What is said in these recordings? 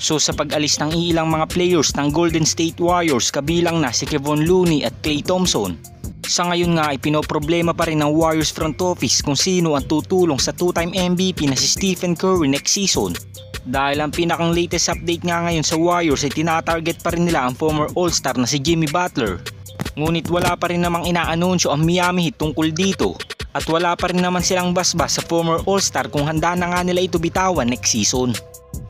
So sa pag-alis ng ilang mga players ng Golden State Warriors kabilang na si Kevon Looney at Klay Thompson, sa ngayon nga ay pinoproblema pa rin ng Warriors front office kung sino ang tutulong sa two-time MVP na si Stephen Curry next season. Dahil ang pinakang latest update nga ngayon sa Warriors ay tinatarget pa rin nila ang former All-Star na si Jimmy Butler. Ngunit wala pa rin namang inaanunsyo ang Miami Heat tungkol dito at wala pa rin naman silang basbas sa former All-Star kung handa na nga nila ito bitawan next season.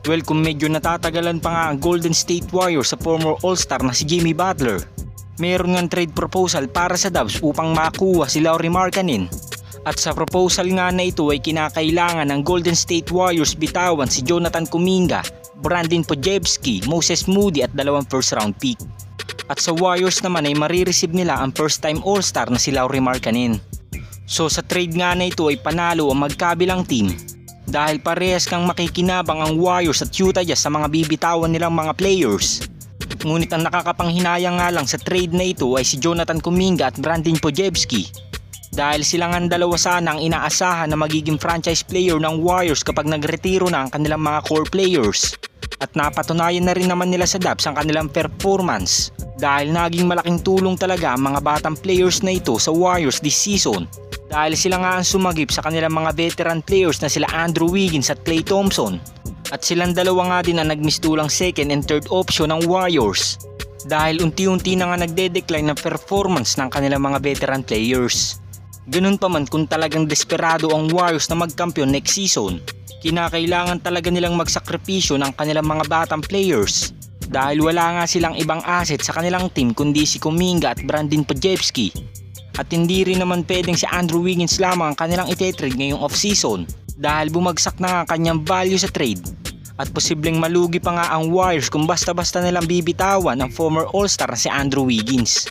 Well, kung medyo natatagalan pa nga ang Golden State Warriors sa former All-Star na si Jimmy Butler, meron ngang trade proposal para sa Dubs upang makuha si Lauri Markkanen. At sa proposal nga na ito ay kinakailangan ng Golden State Warriors bitawan si Jonathan Kuminga, Brandon Podziemski, Moses Moody at 2 first round pick. At sa Warriors naman ay marireceive nila ang first time All-Star na si Lauri Markkanen. So sa trade nga na ito ay panalo ang magkabilang team dahil parehas kang makikinabang ang Warriors at Utah Jazz sa mga bibitawan nilang mga players. Ngunit ang nakakapanghinayang nga lang sa trade na ito ay si Jonathan Kuminga at Brandon Podziemski dahil sila nga dalawa sana ang inaasahan na magiging franchise player ng Warriors kapag nagretiro na ang kanilang mga core players. At napatunayan na rin naman nila sa Dubs ang kanilang performance dahil naging malaking tulong talaga ang mga batang players na ito sa Warriors this season. Dahil sila nga ang sumagip sa kanilang mga veteran players na sila Andrew Wiggins at Klay Thompson. At silang dalawa nga din ang nagmistulang second and third option ng Warriors. Dahil unti-unti na nga nagde-decline ng performance ng kanilang mga veteran players. Ganun pa man kung talagang desperado ang Warriors na magkampiyon next season, kinakailangan talaga nilang magsakripisyo ng kanilang mga batang players. Dahil wala nga silang ibang asset sa kanilang team kundi si Kuminga at Brandon Podziemski. At hindi rin naman pwedeng si Andrew Wiggins lamang ang kanilang ite-trade ngayong off-season dahil bumagsak na nga kanyang value sa trade. At posibleng malugi pa nga ang Warriors kung basta-basta nilang bibitawan ang former All-Star na si Andrew Wiggins.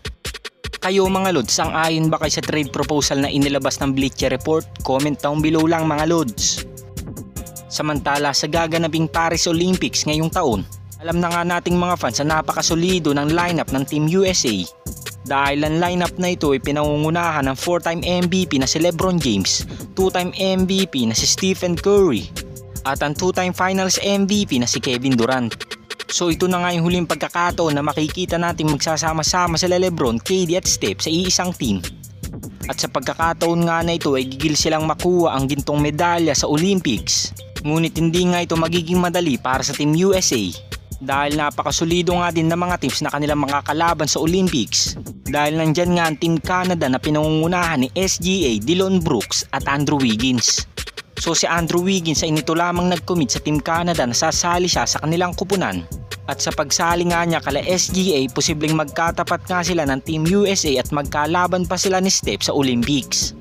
Kayo mga Lods, sang-ayon ba kayo sa trade proposal na inilabas ng Bleacher Report? Comment down below lang mga Lods. Samantala sa gaganaping Paris Olympics ngayong taon, alam na nga nating mga fans na napakasolido ng lineup ng Team USA. Dahil ang lineup na ito ay pinangungunahan ng 4-time MVP na si LeBron James, 2-time MVP na si Stephen Curry, at ang 2-time Finals MVP na si Kevin Durant. So ito na nga yung huling pagkakataon na makikita natin magsasama-sama sila LeBron, KD at Steph sa iisang team. At sa pagkakataon nga na ito ay gigil silang makuha ang gintong medalya sa Olympics. Ngunit hindi nga ito magiging madali para sa Team USA. Dahil napakasolido nga din ng mga teams na kanilang mga kalaban sa Olympics. Dahil nandyan nga ang Team Canada na pinangungunahan ni SGA, Dillon Brooks at Andrew Wiggins. So si Andrew Wiggins ay nito lamang nag-commit sa Team Canada na sasali siya sa kanilang kupunan. At sa pagsali nga niya kala SGA, posibleng magkatapat nga sila ng Team USA at magkalaban pa sila ni Steph sa Olympics.